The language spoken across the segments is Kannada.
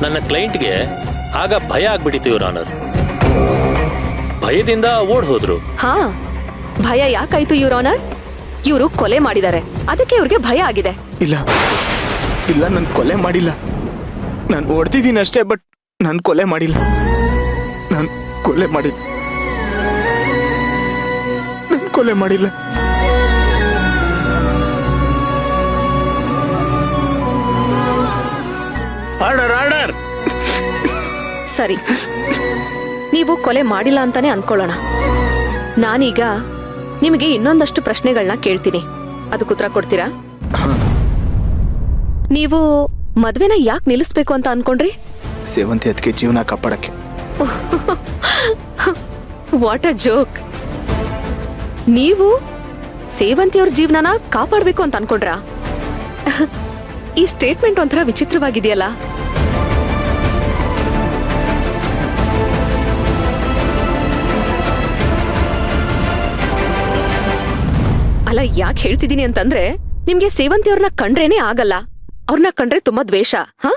ನನ್ನ ಕ್ಲೈಂಟ್ಗೆ ಆಗ ಭಯ ಆಗ್ಬಿಟ್ಟಿತ್ತು ಯುವರ್ ಆನರ್. ಭಯದಿಂದ ಓಡ್ ಹೋದ್ರು. ಹಾ, ಭಯ ಯಾಕಾಯ್ತು ಯುವರ್ ಆನರ್? ಇವರು ಕೊಲೆ ಮಾಡಿದ್ದಾರೆ, ಅದಕ್ಕೆ ಇವ್ರಿಗೆ ಭಯ ಆಗಿದೆ. ಇಲ್ಲ ಇಲ್ಲ, ನಾನು ಕೊಲೆ ಮಾಡಿಲ್ಲ. ನಾನು ಹೊಡ್ತಿದ್ದೀನಿ ಅಷ್ಟೇ, ಬಟ್ ನಾನು ಕೊಲೆ ಮಾಡಿಲ್ಲ. ನಾನು ಕೊಲೆ ಮಾಡಿಲ್ಲ. ನಾನು ಕೊಲೆ ಮಾಡಿಲ್ಲ. Order order. ಸರಿ, ನೀವು ಕೊಲೆ ಮಾಡಿಲ್ಲ ಅಂತಾನೆ ಅನ್ಕೊಳ್ಳೋಣ. ನಾನೀಗ ನಿಮಗೆ ಇನ್ನೊಂದಷ್ಟು ಪ್ರಶ್ನೆಗಳನ್ನ ಕೇಳ್ತೀನಿ, ಅದಕ್ಕೆ ಉತ್ತರ ಕೊಡ್ತೀರಾ? ನೀವು ಮದ್ವೆನ ಯಾಕೆ ನಿಲ್ಲಿಸ್ಬೇಕು ಅಂತ ಅನ್ಕೊಂಡ್ರಿ? ಸೇವಂತಿ ಅದಕ್ಕೆ ಜೀವನ ಕಾಪಾಡಕ್ಕೆ. What a joke. ನೀವು ಸೇವಂತಿಯವ್ರ ಜೀವನನ ಕಾಪಾಡ್ಬೇಕು ಅಂತ ಅನ್ಕೊಂಡ್ರಾ? ಈ ಸ್ಟೇಟ್ಮೆಂಟ್ ಒಂಥರ ವಿಚಿತ್ರವಾಗಿದೆಯಲ್ಲ. ಅಲ್ಲ, ಯಾಕೆ ಹೇಳ್ತಿದ್ದೀನಿ ಅಂತಂದ್ರೆ, ನಿಮ್ಗೆ ಸೇವಂತಿಯವ್ರನ್ನ ಕಂಡ್ರೇನೆ ಆಗಲ್ಲ. ಅವ್ರನ್ನ ಕಂಡ್ರೆ ತುಂಬಾ ದ್ವೇಷ. ಹ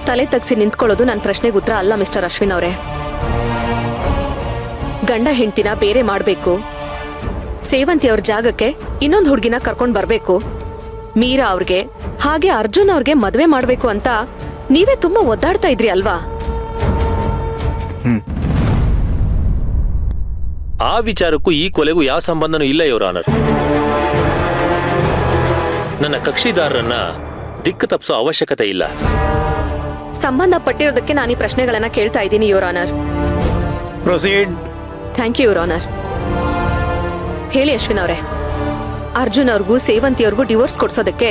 ತಲೆ ತಗ್ಸಿ ನಿಂತ್ಕೊಳ್ಳೋದು ನನ್ನ ಪ್ರಶ್ನೆಗೆ ಉತ್ತರ ಅಲ್ಲ ಮಿಸ್ಟರ್ ಅಶ್ವಿನ್ ಅವರೇ. ಗಂಡ ಹೆಂಡ್ತಿನ ಬೇರೆ ಮಾಡ್ಬೇಕು, ಸೇವಂತಿಯವ್ರ ಜಾಗಕ್ಕೆ ಇನ್ನೊಂದು ಹುಡುಗಿನ ಕರ್ಕೊಂಡ್ ಬರ್ಬೇಕು, ಮೀರಾ ಅವ್ರಿಗೆ ಹಾಗೆ ಅರ್ಜುನ್ ಅವ್ರಿಗೆ ಮದ್ವೆ ಮಾಡ್ಬೇಕು ಅಂತ ನೀವೇ ತುಂಬಾ ಒದ್ದಾಡ್ತಾ ಇದ್ರಿ ಅಲ್ವಾ? ಆ ವಿಚಾರಕ್ಕೂ ಈ ಕೊಲೆಗೂ ಯಾವ ಸಂಬಂಧನೂ ಇಲ್ಲ ಯುವರ್ ಆನರ್. ನನ್ನ ಕಕ್ಷಿದಾರರನ್ನ ದಿಕ್ಕು ತಪ್ಪಿಸೋ ಅವಶ್ಯಕತೆ ಇಲ್ಲ. ಸಂಬಂಧ ಪಟ್ಟಿರೋದಕ್ಕೆ ನಾನು ಈ ಪ್ರಶ್ನೆಗಳನ್ನ ಕೇಳ್ತಾ ಇದ್ದೀನಿ your honour. Proceed. Thank you your honour. ಹೇಳಿ ಅಶ್ವಿನ್ ಅವರೇ, ಅರ್ಜುನ್ ಅವ್ರಿಗೂ ಸೇವಂತಿಯವ್ರಿಗೂ ಡಿವೋರ್ಸ್ ಕೊಡ್ಸೋದಕ್ಕೆ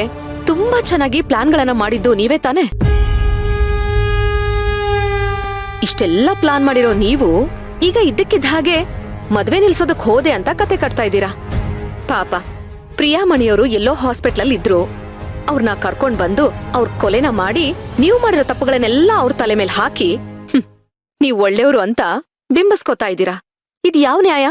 ತುಂಬಾ ಚೆನ್ನಾಗಿ ಪ್ಲಾನ್ಗಳನ್ನ ಮಾಡಿದ್ದು ನೀವೇ ತಾನೆ? ಇಷ್ಟೆಲ್ಲ ಪ್ಲಾನ್ ಮಾಡಿರೋ ನೀವು ಈಗ ಇದ್ದಕ್ಕಿದ್ದ ಹಾಗೆ ಮದ್ವೆ ನಿಲ್ಸೋದಕ್ ಹೋದೆ ಅಂತ ಕತೆ ಕಟ್ತಾ ಇದ್ದೀರಾ. ಪಾಪ ಪ್ರಿಯಾಮಣಿಯವರು ಎಲ್ಲೋ ಹಾಸ್ಪಿಟ್ಲಲ್ ಇದ್ರು, ಅವ್ರನ್ನ ಕರ್ಕೊಂಡ್ ಬಂದು ಅವ್ರ ಕೊಲೆನ ಮಾಡಿ ನೀವು ಮಾಡಿರೋ ತಪ್ಪುಗಳನ್ನೆಲ್ಲ ಅವ್ರ ತಲೆ ಮೇಲೆ ಹಾಕಿ ನೀವ್ ಒಳ್ಳೆಯವರು ಅಂತ ಬಿಂಬಿಸ್ಕೋತಾ ಇದ್ದೀರಾ. ಇದ್ ಯಾವ ನ್ಯಾಯ?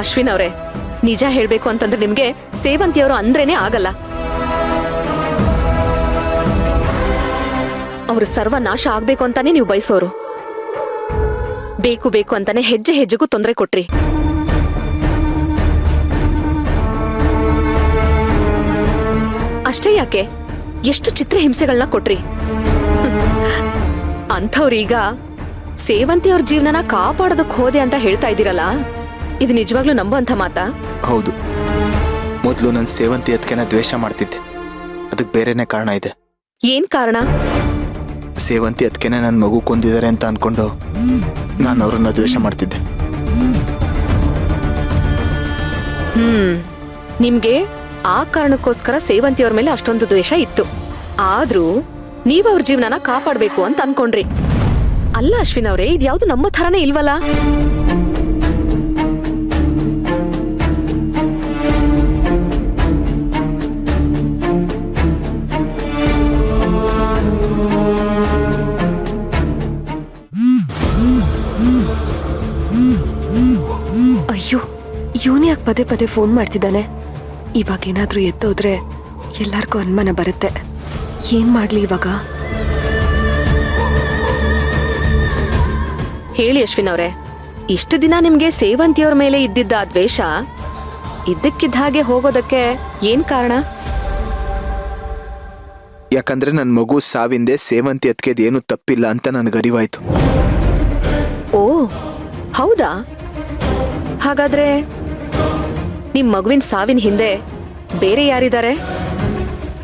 ಅಶ್ವಿನ್ ಅವರೇ, ನಿಜ ಹೇಳ್ಬೇಕು ಅಂತಂದ್ರೆ ನಿಮ್ಗೆ ಸೇವಂತಿಯವರು ಅಂದ್ರೇನೆ ಆಗಲ್ಲ. ಅವರು ಸರ್ವನಾಶ ಆಗ್ಬೇಕು ಅಂತಾನೆ ನೀವು ಬಯಸೋರು. ಬೇಕು ಬೇಕು ಅಂತಾನೆ ಹೆಜ್ಜೆ ಹೆಜ್ಜೆಗೂ ತೊಂದರೆ ಕೊಟ್ರಿ. ಅಷ್ಟೇ ಯಾಕೆ, ಎಷ್ಟು ಚಿತ್ರಹಿಂಸೆಗಳನ್ನ ಕೊಟ್ರಿ. ಅಂಥವ್ರೀಗ ಸೇವಂತಿಯವ್ರ ಜೀವನನ ಕಾಪಾಡೋದಕ್ ಹೋದೆ ಅಂತ ಹೇಳ್ತಾ ಇದ್ದೀರಲ್ಲ, ಇದು ನಿಜವಾಗ್ಲೂ ನಂಬುವಂಥ ಮಾತಾ? ಹೌದು. ಮೊದಲು ನಾನು ಸೇವಂತಿ ಅದಕ್ಕೆನ ದ್ವೇಷ ಮಾಡ್ತಿದ್ದೆ. ಅದಕ್ಕೆ ಬೇರೆನೆ ಕಾರಣ ಇದೆ. ಏನ್ ಕಾರಣ? ಸೇವಂತಿ ಅದಕ್ಕೆನೆ ನನ್ನ ಮಗು ಕೊಂದಿದ್ದಾರೆ ಅಂತ ಅನ್ಕೊಂಡು ನಾನು ಅವ್ರನ್ನ ದ್ವೇಷ ಮಾಡ್ತಿದ್ದೆ. ನಿಮ್ಗೆ ಆ ಕಾರಣಕ್ಕೋಸ್ಕರ ಸೇವಂತಿಯವ್ರ ಮೇಲೆ ಅಷ್ಟೊಂದು ದ್ವೇಷ ಇತ್ತು. ಆದ್ರೂ ನೀವ್ ಅವ್ರ ಜೀವನನ ಕಾಪಾಡ್ಬೇಕು ಅಂತ ಅನ್ಕೊಂಡ್ರಿ. ಅಲ್ಲ ಅಶ್ವಿನ್ ಅವ್ರೆ, ಇದ್ಯಾವ್ದು ನಮ್ಮ ಥರನೇ ಇಲ್ವಲ್ಲ? ಅಯ್ಯೋ, ಇವನು ಯಾಕೆ ಪದೇ ಪದೇ ಫೋನ್ ಮಾಡ್ತಿದ್ದಾನೆ? ಇವಾಗೇನಾದ್ರೂ ಎದ್ದೋದ್ರೆ ಎಲ್ಲರಿಗೂ ಅನುಮಾನ ಬರುತ್ತೆ. ಏನ್ ಮಾಡ್ಲಿ ಇವಾಗ? ಹೇಳಿ ಅಶ್ವಿನ್ ಅವ್ರೆ, ಇಷ್ಟು ದಿನ ನಿಮ್ಗೆ ಸೇವಂತಿಯವ್ರ ಮೇಲೆ ಇದ್ದಿದ್ದ ಆ ದ್ವೇಷ ಇದ್ದಕ್ಕಿದ್ದ ಹಾಗೆ ಹೋಗೋದಕ್ಕೆ ಏನ್ ಕಾರಣ? ಯಾಕಂದ್ರೆ ನನ್ನ ಮಗು ಸಾವಿಂದೆ ಸೇವಂತಿ ಅದಕ್ಕೆದೇನು ತಪ್ಪಿಲ್ಲ ಅಂತ ನನಗೆ ಅರಿವಾಯ್ತು. ಓ ಹೌದಾ? ಹಾಗಾದ್ರೆ ನಿಮ್ ಮಗುವಿನ ಸಾವಿನ ಹಿಂದೆ ಬೇರೆ ಯಾರಿದ್ದಾರೆ?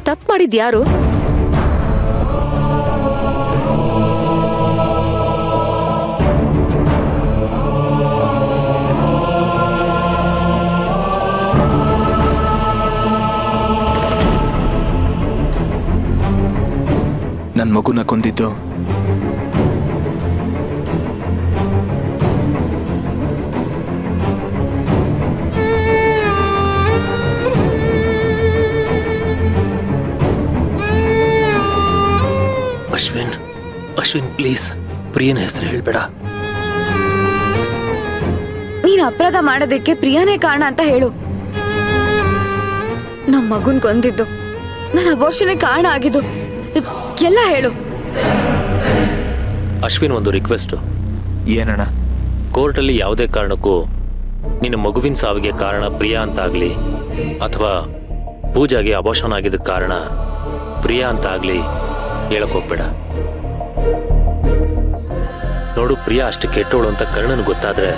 ತಪ್ಪು ಮಾಡಿದ್ ಯಾರು? ನನ್ನ ಮಗುನ ಕೊಂದಿದ್ದು ಅಶ್ವಿನ್ ಪ್ಲೀಸ್ ಪ್ರಿಯನ ಹೆಸರು ಹೇಳ್ಬೇಡ. ನೀನ್ ಅಪರಾಧ ಮಾಡೋದಕ್ಕೆ ಪ್ರಿಯಾನೇ ಕಾರಣ ಅಂತ ಹೇಳು. ನಮ್ ಮಗುನ್ ಕೊಂದಿದ್ದು, ನನ್ನ ಅಬೋರ್ಷನ್ಗೆ ಕಾರಣ ಆಗಿದ್ದು ಎಲ್ಲ ಹೇಳು. ಅಶ್ವಿನ್, ಒಂದು ರಿಕ್ವೆಸ್ಟ್. ಏನಣ್ಣ? ಕೋರ್ಟಲ್ಲಿ ಯಾವುದೇ ಕಾರಣಕ್ಕೂ ನಿನ್ನ ಮಗುವಿನ ಸಾವಿಗೆ ಕಾರಣ ಪ್ರಿಯಾ ಅಂತ ಆಗ್ಲಿ ಅಥವಾ ಪೂಜಾಗೆ ಅಬೋಷನ್ ಆಗಿದ್ದಕ್ಕೆ ಕಾರಣ ಪ್ರಿಯಾ ಅಂತ ಆಗ್ಲಿ ಹೇಳಕ್ ಹೋಗ್ಬೇಡ. ನೋಡು, ಪ್ರಿಯಾ ಅಷ್ಟು ಕೆಟ್ಟೋಳು ಅಂತ ಕರ್ಣನ್ ಗೊತ್ತಾದ್ರೆ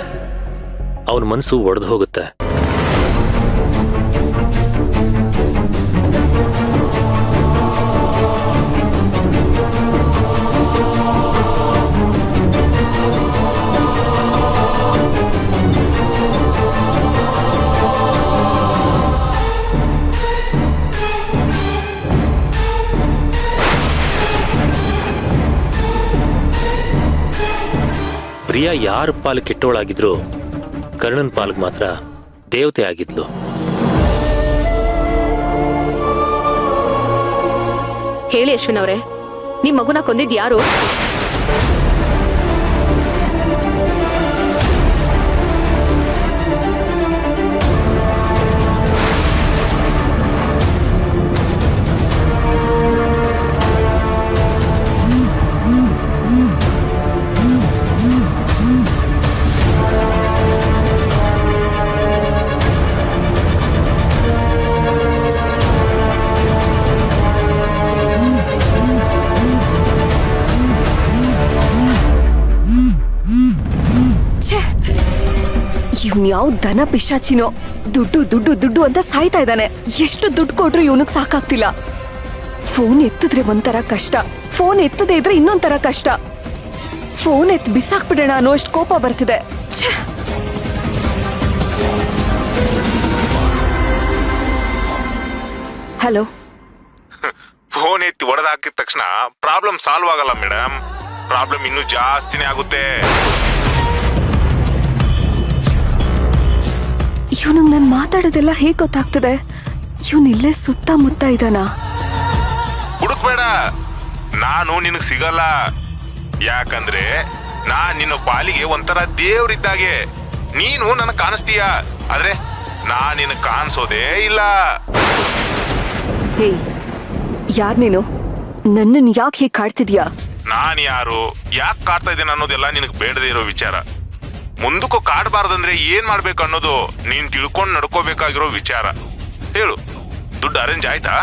ಅವನ ಮನಸ್ಸು ಒಡೆದು ಹೋಗುತ್ತೆ. ಪ್ರಿಯಾ ಯಾರ ಪಾಲು ಕೆಟ್ಟೋಳಾಗಿದ್ರು ಕರ್ಣನ್ ಪಾಲ್ಗೆ ಮಾತ್ರ ದೇವತೆ ಆಗಿದ್ಲು. ಹೇಳಿ ಅಶ್ವಿನ್ ಅವರೇ, ನಿಮ್ ಮಗುನ ಕೊಂದಿದ್ ಯಾರು? ಇವ್ನ್ ಯಾವ ದನ ಪಿಶಾಚಿನೋ, ದುಡ್ಡು ದುಡ್ಡು ದುಡ್ಡು ಅಂತ ಸಾಯ್ತಾ ಇದ್ದಾನೆ. ಎಷ್ಟು ದುಡ್ಡು ಕೊಟ್ರು ಇವನಿಗೆ ಸಾಕಾಗ್ತಿಲ್ಲ. ಫೋನ್ ಎತ್ತಿದ್ರೆ ಒಂಥರ ಕಷ್ಟ, ಫೋನ್ ಎತ್ತದೇ ಇದ್ರೆ ಇನ್ನೊಂಥರ ಕಷ್ಟ. ಫೋನ್ ಎತ್ತು ಬಿಸಾಕ್ಬಿಡೋಣ ಅನ್ನೋ ಅಷ್ಟು ಕೋಪ ಬರ್ತಿದೆ. ಹಲೋ. ಫೋನ್ ಎತ್ತಿ ಹೊಡೆದಾಕಿದ ತಕ್ಷಣ ಪ್ರಾಬ್ಲಮ್ ಸಾಲ್ವ್ ಆಗಲ್ಲ ಮೇಡಮ್, ಪ್ರಾಬ್ಲಮ್ ಇನ್ನೂ ಜಾಸ್ತಿನೇ ಆಗುತ್ತೆ. ಇವನಿಗೆ ನಾನು ಮಾತಾಡೋದೆಲ್ಲ ಹೇಗೆ ಗೊತ್ತಾಗ್ತದೆ? ಇವನಿಲ್ಲೇ ಸುತ್ತಮುತ್ತ ಇದ್ದಾನ? ಹುಡುಕ್ಬೇಡ, ನಾನು ನಿನಗ್ ಸಿಗಲ್ಲ. ಯಾಕಂದ್ರೆ ನಿನ್ನ ಪಾಲಿಗೆ ಒಂಥರ ದೇವ್ರಿದ್ದಾಗೆ. ನೀನು ನನಗ್ ಕಾಣಿಸ್ತೀಯ, ಆದ್ರೆ ನಿನ್ನ ಕಾಣಿಸೋದೇ ಇಲ್ಲ. ಹೇಯ್, ಯಾರ್ ನೀನು? ನನ್ನನ್ನು ಯಾಕೆ ಹೀಗೆ ಕಾಡ್ತಿದ್ಯಾ? ನಾನ್ ಯಾರು, ಯಾಕೆ ಕಾಡ್ತಾ ಇದ್ದೇನೆ ಅನ್ನೋದೆಲ್ಲ ನಿನಗ್ ಬೇಡದೇ ಇರೋ ವಿಚಾರ. ಮುಂದಕ್ಕೂ ಕಾಡಬಾರ್ದಂದ್ರೆ ಏನ್ ಮಾಡ್ಬೇಕು ಅನ್ನೋದು ನೀನ್ ತಿಳ್ಕೊಂಡ್ ನಡ್ಕೋಬೇಕಾಗಿರೋ ವಿಚಾರ. ಹೇಳು, ದುಡ್ಡು ಅರೇಂಜ್ ಆಯ್ತಾ?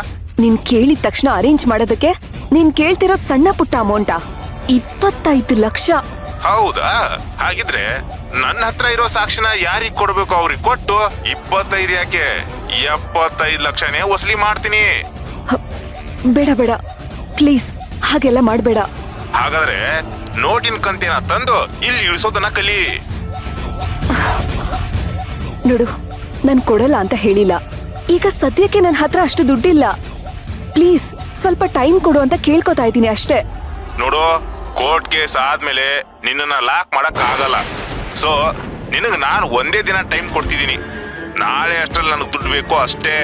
ನೀನ್ ಕೇಳಿದ ತಕ್ಷಣ ಅರೇಂಜ್ ಮಾಡೋದಕ್ಕೆ ನೀನ್ ಕೇಳ್ತಿರೋದ್ ಸಣ್ಣ ಪುಟ್ಟ ಅಮೌಂಟಾ? 25 ಲಕ್ಷ. ಹೌದಾ? ಹಾಗಿದ್ರೆ ನನ್ನ ಹತ್ರ ಇರೋ ಸಾಕ್ಷಿನ ಯಾರಿಗ್ ಕೊಡ್ಬೇಕು ಅವ್ರಿಗೆ ಕೊಟ್ಟು 25 ಯಾಕೆ 75 ಲಕ್ಷನೇ ವಸೂಲಿ ಮಾಡ್ತೀನಿ. ಬೇಡ ಬೇಡ ಪ್ಲೀಸ್, ಹಾಗೆಲ್ಲ ಮಾಡ್ಬೇಡ. ಹಾಗಾದ್ರೆ ನೋಟಿನ ಕಂತೇನ ತಂದು ಇಲ್ಲಿ ಇಳಿಸೋದನ್ನ ಕಲಿ. ನೋಡು, ನಾನ್ ಕೊಡಲ್ಲ ಅಂತ ಹೇಳಿಲ್ಲ. ಈಗ ಸದ್ಯಕ್ಕೆ ನನ್ನ ಹತ್ರ ಅಷ್ಟು ದುಡ್ಡಿಲ್ಲ. ಪ್ಲೀಸ್ ಸ್ವಲ್ಪ ಟೈಮ್ ಕೊಡು ಅಂತ ಕೇಳ್ಕೊತಾ ಇದ್ದೀನಿ ಅಷ್ಟೇ. ನೋಡು, ಕೋರ್ಟ್ ಕೇಸ್ ಆದ್ಮೇಲೆ ನಿನ್ನನ್ನ ಲಾಕ್ ಮಾಡಕ್ ಆಗಲ್ಲ. ಸೊ ನಿನಗ್ ನಾನು ಒಂದೇ ದಿನ ಟೈಮ್ ಕೊಡ್ತಿದ್ದೀನಿ. ನಾಳೆ ಅಷ್ಟ್ರಲ್ಲಿ ನನಗ್ ದುಡ್ಡು ಬೇಕು ಅಷ್ಟೇ.